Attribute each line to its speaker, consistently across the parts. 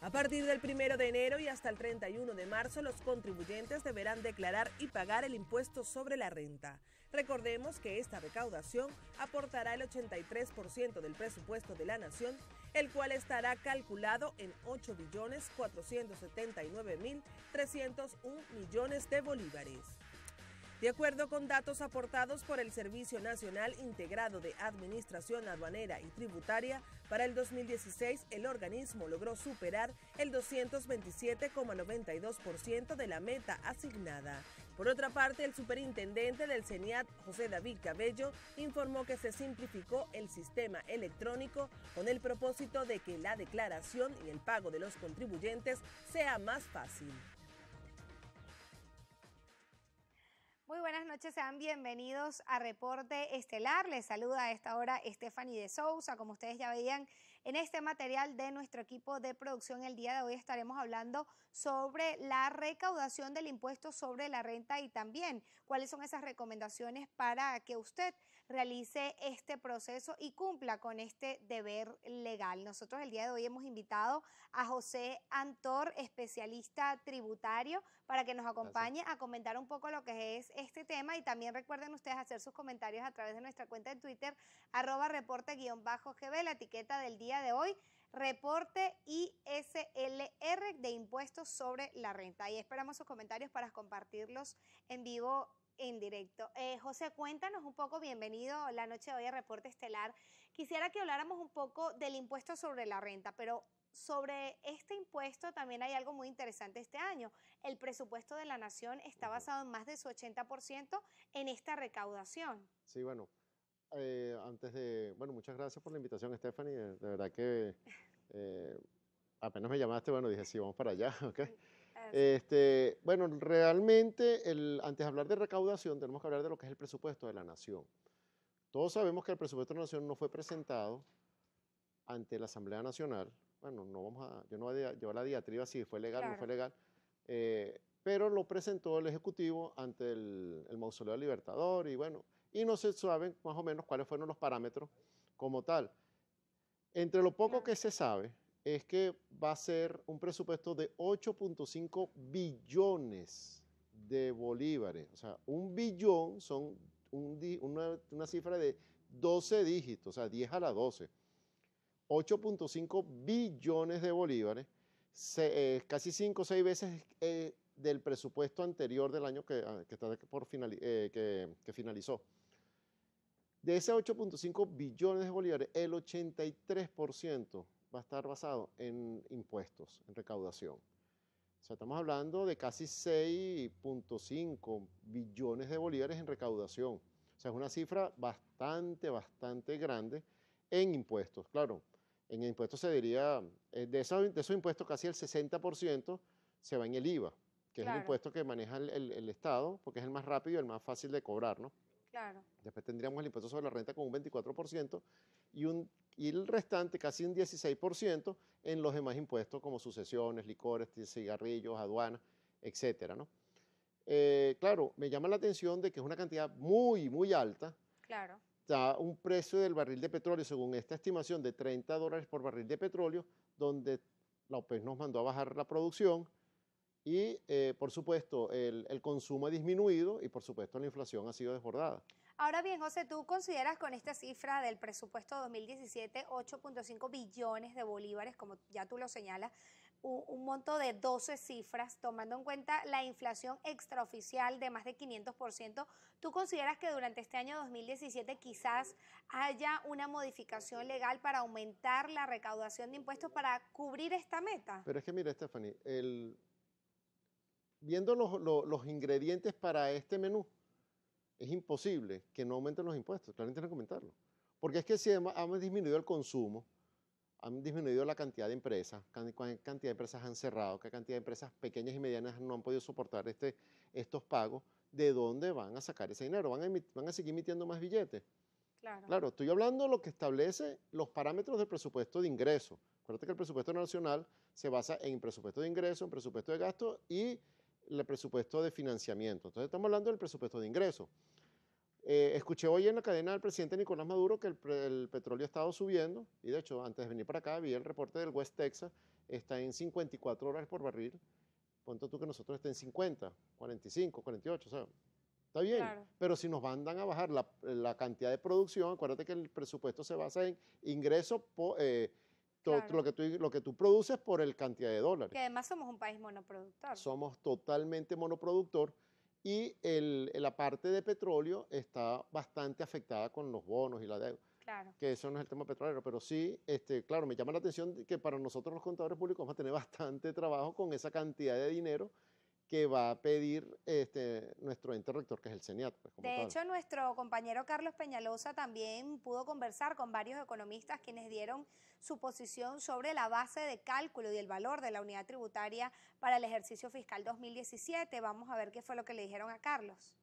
Speaker 1: A partir del 1 de enero y hasta el 31 de marzo, los contribuyentes deberán declarar y pagar el impuesto sobre la renta. Recordemos que esta recaudación aportará el 83% del presupuesto de la nación, el cual estará calculado en 8.479.301 millones de bolívares. De acuerdo con datos aportados por el Servicio Nacional Integrado de Administración Aduanera y Tributaria, para el 2016 el organismo logró superar el 227,92% de la meta asignada. Por otra parte, el superintendente del CENIAT, José David Cabello, informó que se simplificó el sistema electrónico con el propósito de que la declaración y el pago de los contribuyentes sea más fácil.
Speaker 2: Muy buenas noches, sean bienvenidos a Reporte Estelar. Les saluda a esta hora Stephanie de Sousa. Como ustedes ya veían en este material de nuestro equipo de producción, el día de hoy estaremos hablando sobre la recaudación del impuesto sobre la renta y también cuáles son esas recomendaciones para que usted realice este proceso y cumpla con este deber legal. Nosotros el día de hoy hemos invitado a José Antor, especialista tributario, para que nos acompañe a comentar un poco lo que es este tema, y también recuerden ustedes hacer sus comentarios a través de nuestra cuenta de Twitter, @reporte_gb, la etiqueta del día de hoy, reporte ISLR de impuestos sobre la renta. Y esperamos sus comentarios para compartirlos en vivo, en directo. José, cuéntanos un poco, bienvenido la noche de hoy a Reporte Estelar. Quisiera que habláramos un poco del impuesto sobre la renta, pero sobre este impuesto también hay algo muy interesante este año. El presupuesto de la nación está basado en más de su 80% en esta recaudación.
Speaker 3: Sí, bueno, muchas gracias por la invitación, Stephanie. De verdad que apenas me llamaste, bueno, dije, sí, vamos para allá, ¿ok? Bueno, realmente, antes de hablar de recaudación, tenemos que hablar de lo que es el presupuesto de la nación. Todos sabemos que el presupuesto de la nación no fue presentado ante la Asamblea Nacional. Bueno, yo no voy a llevar la diatriba si fue legal o no fue legal, pero lo presentó el Ejecutivo ante el Mausoleo del Libertador, y bueno, y no se saben más o menos cuáles fueron los parámetros como tal. Entre lo poco que se sabe es que va a ser un presupuesto de 8.5 billones de bolívares. O sea, un billón son una cifra de 12 dígitos, o sea, 10 a la 12. 8.5 billones de bolívares, casi 5 o 6 veces del presupuesto anterior del año que finalizó. De ese 8.5 billones de bolívares, el 83% va a estar basado en impuestos, en recaudación. O sea, estamos hablando de casi 6.5 billones de bolívares en recaudación. O sea, es una cifra bastante grande en impuestos. Claro, en impuestos se diría, de esos impuestos casi el 60% se va en el IVA, que es el impuesto que maneja el Estado, porque es el más rápido y el más fácil de cobrar, ¿no?
Speaker 2: Claro.
Speaker 3: Después tendríamos el impuesto sobre la renta con un 24% y el restante, casi un 16%, en los demás impuestos como sucesiones, licores, cigarrillos, aduanas, etcétera, ¿no? Claro, me llama la atención de que es una cantidad muy alta.
Speaker 2: Claro.
Speaker 3: Da un precio del barril de petróleo, según esta estimación, de $30 por barril de petróleo, donde la OPEP nos mandó a bajar la producción y, por supuesto, el consumo ha disminuido y, por supuesto, la inflación ha sido desbordada.
Speaker 2: Ahora bien, José, ¿tú consideras con esta cifra del presupuesto 2017, 8.5 billones de bolívares, como ya tú lo señalas, un monto de 12 cifras, tomando en cuenta la inflación extraoficial de más de 500%, ¿tú consideras que durante este año 2017 quizás haya una modificación legal para aumentar la recaudación de impuestos para cubrir esta meta?
Speaker 3: Pero es que mira, Stephanie, viendo los ingredientes para este menú, es imposible que no aumenten los impuestos, claramente tienen que aumentarlo. Porque es que si hemos disminuido el consumo, han disminuido la cantidad de empresas, cantidad de empresas han cerrado, qué cantidad de empresas pequeñas y medianas no han podido soportar estos pagos, ¿de dónde van a sacar ese dinero? ¿Van a seguir emitiendo más billetes? Claro, estoy hablando de lo que establece los parámetros del presupuesto de ingreso. Acuérdate que el presupuesto nacional se basa en presupuesto de ingreso, en presupuesto de gasto y el presupuesto de financiamiento. Entonces estamos hablando del presupuesto de ingreso. Escuché hoy en la cadena del presidente Nicolás Maduro que el petróleo ha estado subiendo, y de hecho antes de venir para acá vi el reporte del West Texas está en 54 dólares por barril, ponte tú que nosotros esté en 50, 45, 48, o sea, está bien,
Speaker 2: Claro.
Speaker 3: pero si nos mandan a bajar la cantidad de producción, acuérdate que el presupuesto se basa en ingresos,
Speaker 2: Claro.
Speaker 3: lo que tú produces por el cantidad de dólares.
Speaker 2: Que además somos un país monoproductor.
Speaker 3: Somos totalmente monoproductor y la parte de petróleo está bastante afectada con los bonos y la deuda.
Speaker 2: Claro.
Speaker 3: Que eso no es el tema petrolero, pero sí, claro, me llama la atención que para nosotros los contadores públicos vamos a tener bastante trabajo con esa cantidad de dinero que va a pedir nuestro ente rector, que es el CENIAT. Pues, como
Speaker 2: De
Speaker 3: tal.
Speaker 2: hecho, nuestro compañero Carlos Peñalosa también pudo conversar con varios economistas quienes dieron su posición sobre la base de cálculo y el valor de la unidad tributaria para el ejercicio fiscal 2017. Vamos a ver qué fue lo que le dijeron a Carlos.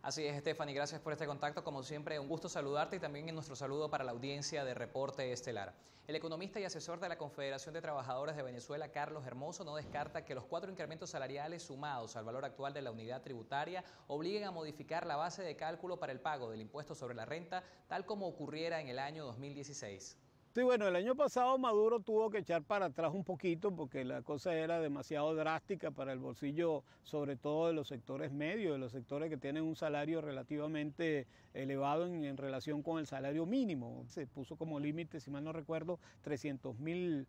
Speaker 4: Así es, Stephanie, gracias por este contacto. Como siempre, un gusto saludarte y también en nuestro saludo para la audiencia de Reporte Estelar. El economista y asesor de la Confederación de Trabajadores de Venezuela, Carlos Hermoso, no descarta que los 4 incrementos salariales sumados al valor actual de la unidad tributaria obliguen a modificar la base de cálculo para el pago del impuesto sobre la renta, tal como ocurriera en el año 2016.
Speaker 5: Sí, bueno, el año pasado Maduro tuvo que echar para atrás un poquito porque la cosa era demasiado drástica para el bolsillo, sobre todo de los sectores medios, de los sectores que tienen un salario relativamente elevado en relación con el salario mínimo. Se puso como límite, si mal no recuerdo, 300.000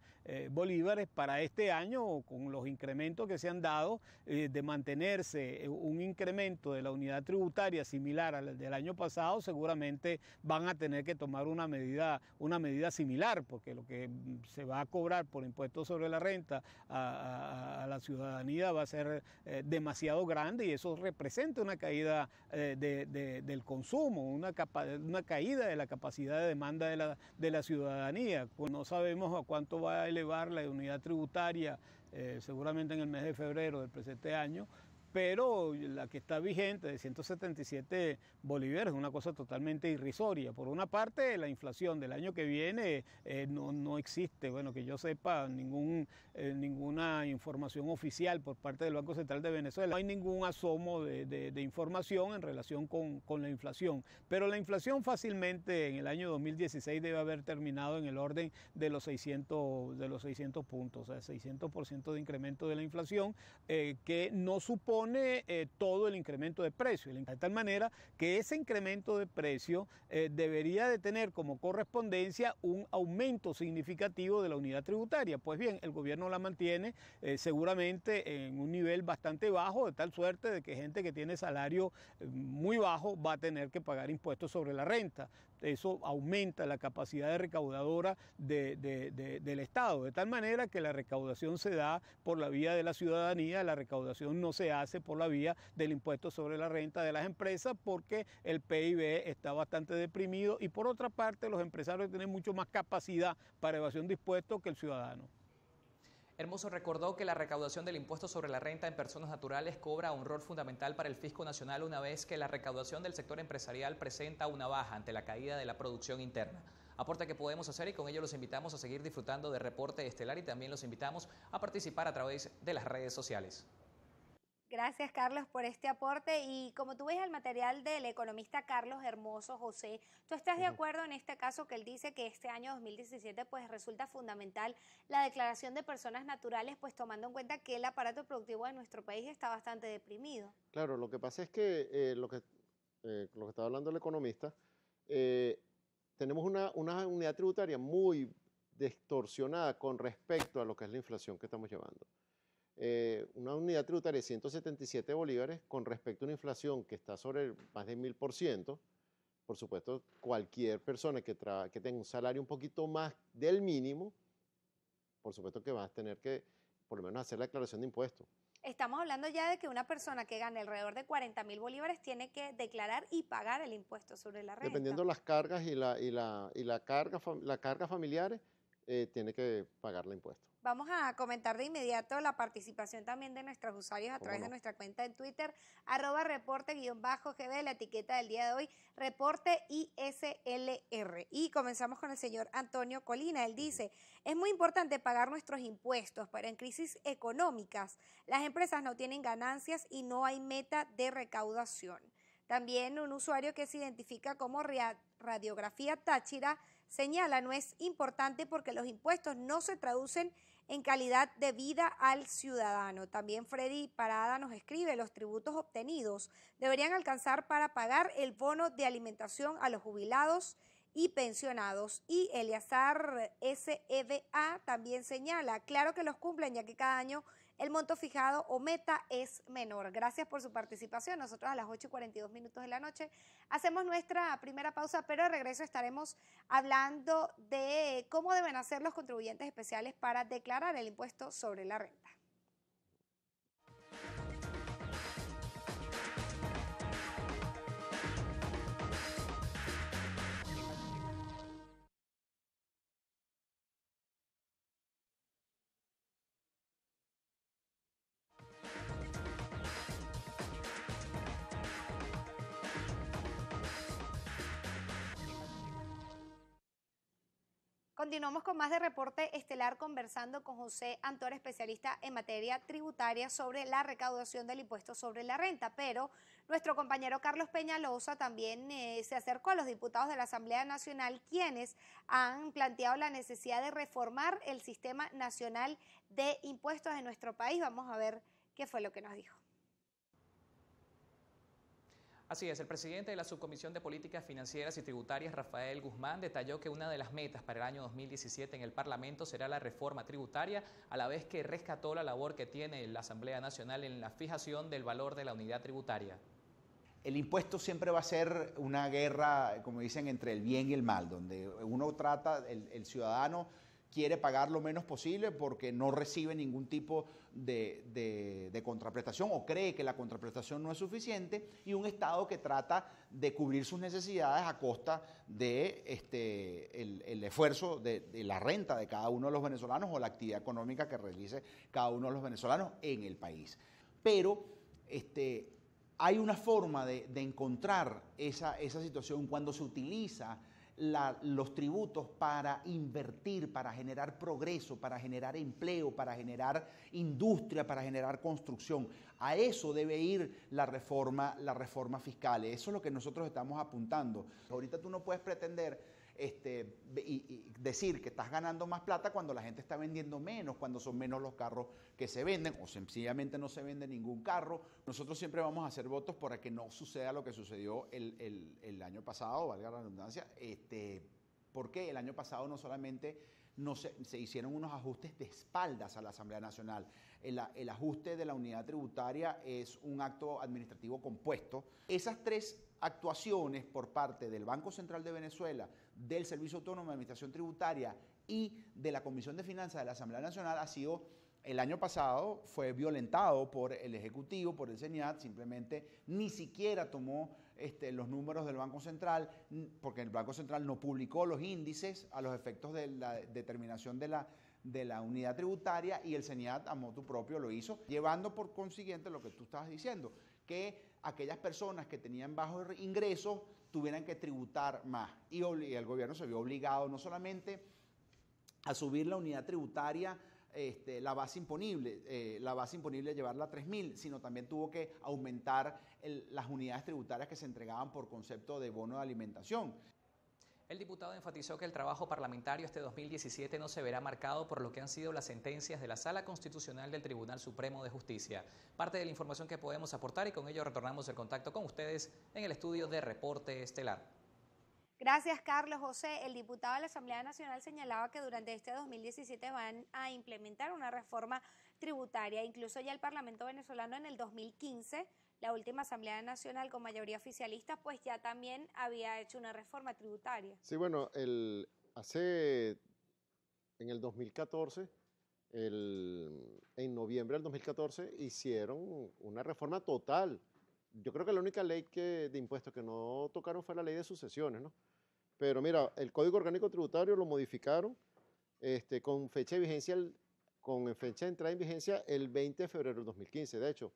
Speaker 5: bolívares para este año, con los incrementos que se han dado, de mantenerse un incremento de la unidad tributaria similar al del año pasado, seguramente van a tener que tomar una medida similar, porque lo que se va a cobrar por impuestos sobre la renta a la ciudadanía va a ser demasiado grande y eso representa una caída del consumo, una caída de la capacidad de demanda de la ciudadanía. Pues no sabemos a cuánto va a elevar la unidad tributaria, seguramente en el mes de febrero del presente año, pero la que está vigente de 177 bolívares es una cosa totalmente irrisoria. Por una parte, la inflación del año que viene no existe, bueno, que yo sepa, ninguna información oficial por parte del Banco Central de Venezuela. No hay ningún asomo de información en relación con la inflación, pero la inflación fácilmente en el año 2016 debe haber terminado en el orden de los 600 puntos, o sea, 600% de incremento de la inflación, que no supone todo el incremento de precio, de tal manera que ese incremento de precio debería de tener como correspondencia un aumento significativo de la unidad tributaria. Pues bien, el gobierno la mantiene seguramente en un nivel bastante bajo, de tal suerte de que gente que tiene salario muy bajo va a tener que pagar impuestos sobre la renta. Eso aumenta la capacidad recaudadora del Estado, de tal manera que la recaudación se da por la vía de la ciudadanía, la recaudación no se hace por la vía del impuesto sobre la renta de las empresas porque el PIB está bastante deprimido y por otra parte los empresarios tienen mucho más capacidad para evasión de impuestos que el ciudadano.
Speaker 4: Hermoso recordó que la recaudación del impuesto sobre la renta en personas naturales cobra un rol fundamental para el fisco nacional una vez que la recaudación del sector empresarial presenta una baja ante la caída de la producción interna. Aporte que podemos hacer y con ello los invitamos a seguir disfrutando de Reporte Estelar y también los invitamos a participar a través de las redes sociales.
Speaker 2: Gracias, Carlos, por este aporte. Y como tú ves el material del economista Carlos Hermoso, José, ¿tú estás de acuerdo en este caso que él dice que este año 2017 pues resulta fundamental la declaración de personas naturales, pues tomando en cuenta que el aparato productivo de nuestro país está bastante deprimido?
Speaker 3: Claro, lo que pasa es que lo que estaba hablando el economista, tenemos una unidad tributaria muy distorsionada con respecto a lo que es la inflación que estamos llevando. Una unidad tributaria de 177 bolívares con respecto a una inflación que está sobre más de 1000%, por supuesto, cualquier persona que tenga un salario un poquito más del mínimo, por supuesto que va a tener que por lo menos hacer la declaración de impuestos.
Speaker 2: Estamos hablando ya de que una persona que gane alrededor de 40.000 bolívares tiene que declarar y pagar el impuesto sobre la renta.
Speaker 3: Dependiendo de las cargas y la carga familiares, tiene que pagar el impuesto.
Speaker 2: Vamos a comentar de inmediato la participación también de nuestros usuarios a través de nuestra cuenta en Twitter, @reporte_GB, la etiqueta del día de hoy, Reporte ISLR. Y comenzamos con el señor Antonio Colina. Él dice, es muy importante pagar nuestros impuestos, pero en crisis económicas las empresas no tienen ganancias y no hay meta de recaudación. También un usuario que se identifica como Radiografía Táchira señala no es importante porque los impuestos no se traducen en calidad de vida al ciudadano. También Freddy Parada nos escribe, los tributos obtenidos deberían alcanzar para pagar el bono de alimentación a los jubilados y pensionados. Y Eleazar SEBA también señala, claro que los cumplen ya que cada año el monto fijado o meta es menor. Gracias por su participación. Nosotros a las 8:42 de la noche hacemos nuestra primera pausa, pero de regreso estaremos hablando de cómo deben hacer los contribuyentes especiales para declarar el impuesto sobre la renta. Continuamos con más de Reporte Estelar conversando con José Antor, especialista en materia tributaria sobre la recaudación del impuesto sobre la renta, pero nuestro compañero Carlos Peñalosa también se acercó a los diputados de la Asamblea Nacional, quienes han planteado la necesidad de reformar el sistema nacional de impuestos de nuestro país. Vamos a ver qué fue lo que nos dijo.
Speaker 4: Así es, el presidente de la Subcomisión de Políticas Financieras y Tributarias, Rafael Guzmán, detalló que una de las metas para el año 2017 en el Parlamento será la reforma tributaria, a la vez que rescató la labor que tiene la Asamblea Nacional en la fijación del valor de la unidad tributaria.
Speaker 6: El impuesto siempre va a ser una guerra, como dicen, entre el bien y el mal, donde uno trata, el ciudadano quiere pagar lo menos posible porque no recibe ningún tipo de contraprestación o cree que la contraprestación no es suficiente, y un Estado que trata de cubrir sus necesidades a costa de el esfuerzo de la renta de cada uno de los venezolanos o la actividad económica que realice cada uno de los venezolanos en el país. Pero hay una forma de encontrar esa situación cuando se utiliza los tributos para invertir, para generar progreso, para generar empleo, para generar industria, para generar construcción. A eso debe ir la reforma fiscal. Eso es lo que nosotros estamos apuntando. Ahorita tú no puedes pretender y decir que estás ganando más plata cuando la gente está vendiendo menos, cuando son menos los carros que se venden o sencillamente no se vende ningún carro. Nosotros siempre vamos a hacer votos para que no suceda lo que sucedió el año pasado, valga la redundancia, porque el año pasado no solamente se hicieron unos ajustes de espaldas a la Asamblea Nacional. El ajuste de la unidad tributaria es un acto administrativo compuesto. Esas tres actuaciones por parte del Banco Central de Venezuela, del Servicio Autónomo de Administración Tributaria y de la Comisión de Finanzas de la Asamblea Nacional el año pasado fue violentado por el Ejecutivo, por el CENIAT, simplemente ni siquiera tomó los números del Banco Central, porque el Banco Central no publicó los índices a los efectos de la determinación de la unidad tributaria, y el CENIAT a motu propio lo hizo, llevando por consiguiente lo que tú estabas diciendo, que aquellas personas que tenían bajos ingresos tuvieran que tributar más, y el gobierno se vio obligado no solamente a subir la unidad tributaria, la base imponible llevarla a 3.000, sino también tuvo que aumentar las unidades tributarias que se entregaban por concepto de bono de alimentación.
Speaker 4: El diputado enfatizó que el trabajo parlamentario este 2017 no se verá marcado por lo que han sido las sentencias de la Sala Constitucional del Tribunal Supremo de Justicia. Parte de la información que podemos aportar, y con ello retornamos el contacto con ustedes en el estudio de Reporte Estelar.
Speaker 2: Gracias, Carlos. José, el diputado de la Asamblea Nacional señalaba que durante este 2017 van a implementar una reforma tributaria. Incluso ya el Parlamento venezolano en el 2015, la última Asamblea Nacional con mayoría oficialista, pues ya también había hecho una reforma tributaria.
Speaker 3: Sí, bueno, en el 2014, en noviembre del 2014, hicieron una reforma total. Yo creo que la única ley de impuestos que no tocaron fue la ley de sucesiones, ¿no? Pero mira, el Código Orgánico Tributario lo modificaron con fecha de vigencia, con fecha de entrada en vigencia el 20 de febrero del 2015. De hecho,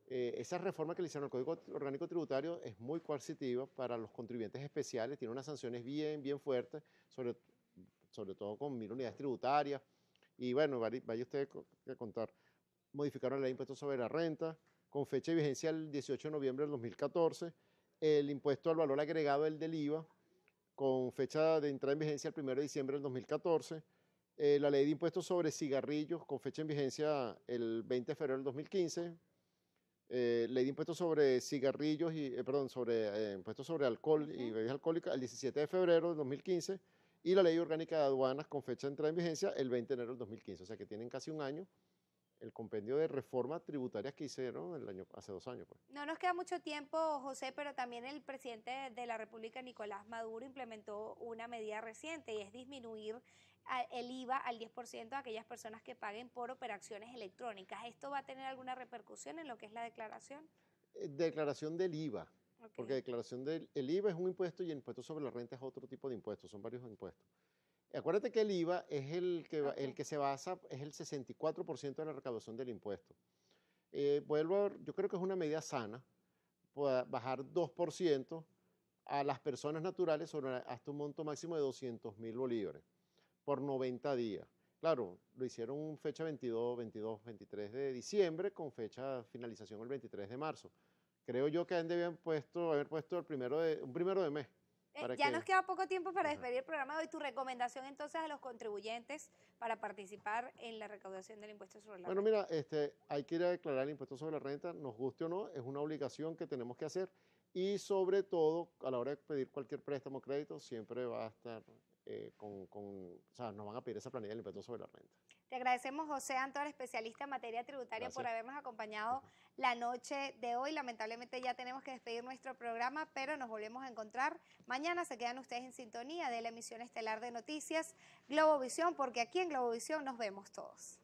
Speaker 3: esa reforma que le hicieron al Código Orgánico Tributario es muy coercitiva para los contribuyentes especiales, tiene unas sanciones bien fuertes, sobre todo con 1.000 unidades tributarias. Y bueno, vaya usted a contar, modificaron la ley de impuestos sobre la renta, con fecha de vigencia el 18 de noviembre del 2014, el impuesto al valor agregado, el del IVA, con fecha de entrada en vigencia el 1 de diciembre del 2014. La ley de impuestos sobre cigarrillos con fecha en vigencia el 20 de febrero del 2015. Ley de impuestos sobre cigarrillos y, impuestos sobre alcohol y bebidas alcohólicas el 17 de febrero del 2015. Y la ley orgánica de aduanas con fecha de entrada en vigencia el 20 de enero del 2015. O sea que tienen casi un año el compendio de reformas tributarias que hicieron hace 2 años. Pues.
Speaker 2: No nos queda mucho tiempo, José, pero también el presidente de la República, Nicolás Maduro, implementó una medida reciente y es disminuir el IVA al 10% a aquellas personas que paguen por operaciones electrónicas. ¿Esto va a tener alguna repercusión en lo que es la declaración?
Speaker 3: Declaración del IVA.
Speaker 2: Okay.
Speaker 3: Porque declaración del IVA es un impuesto y el impuesto sobre la renta es otro tipo de impuesto, son varios impuestos. Acuérdate que el IVA es el que se basa, es el 64% de la recaudación del impuesto. Yo creo que es una medida sana, bajar 2% a las personas naturales sobre hasta un monto máximo de 200.000 bolívares por 90 días. Claro, lo hicieron fecha 23 de diciembre con fecha de finalización el 23 de marzo. Creo yo que debían haber puesto un primero de mes.
Speaker 2: Ya nos queda poco tiempo para despedir el programa de hoy. Tu recomendación entonces a los contribuyentes para participar en la recaudación del impuesto sobre la renta.
Speaker 3: Bueno, mira, hay que ir a declarar el impuesto sobre la renta, nos guste o no, es una obligación que tenemos que hacer y sobre todo a la hora de pedir cualquier préstamo o crédito siempre va a estar o sea, nos van a pedir esa planilla del impuesto sobre la renta.
Speaker 2: Te agradecemos, José Antor, especialista en materia tributaria, Gracias. Por habernos acompañado la noche de hoy. Lamentablemente ya tenemos que despedir nuestro programa, pero nos volvemos a encontrar mañana. Se quedan ustedes en sintonía de la emisión estelar de noticias Globovisión, porque aquí en Globovisión nos vemos todos.